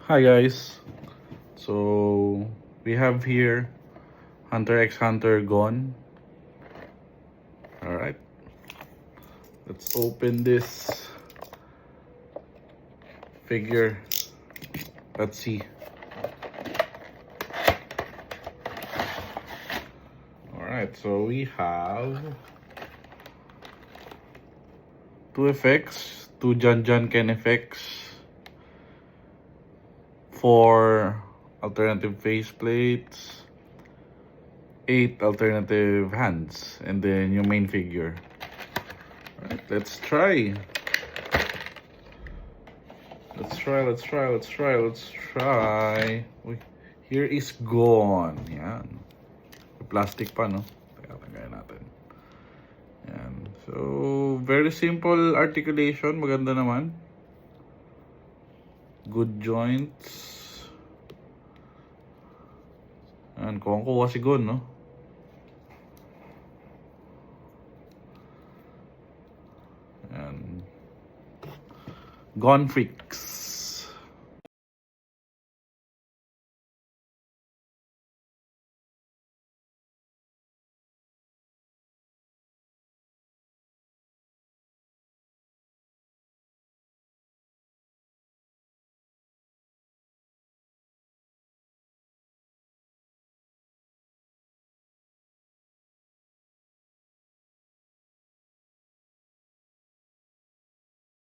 Hi guys. So we have here Hunter x Hunter Gone. Alright. Let's open this figure. Let's see. Alright, so we have two effects, two Jan Ken effects, four alternative faceplates, 8 alternative hands, and then yung main figure. Alright, let's try. Let's try. Uy, here is Gone. Yan. May plastic pa, no? Teka, tagayin natin. Yan. So, very simple articulation. Maganda naman. Good joints. Yan, kuha si Gon, no? Yan. Gone Freaks.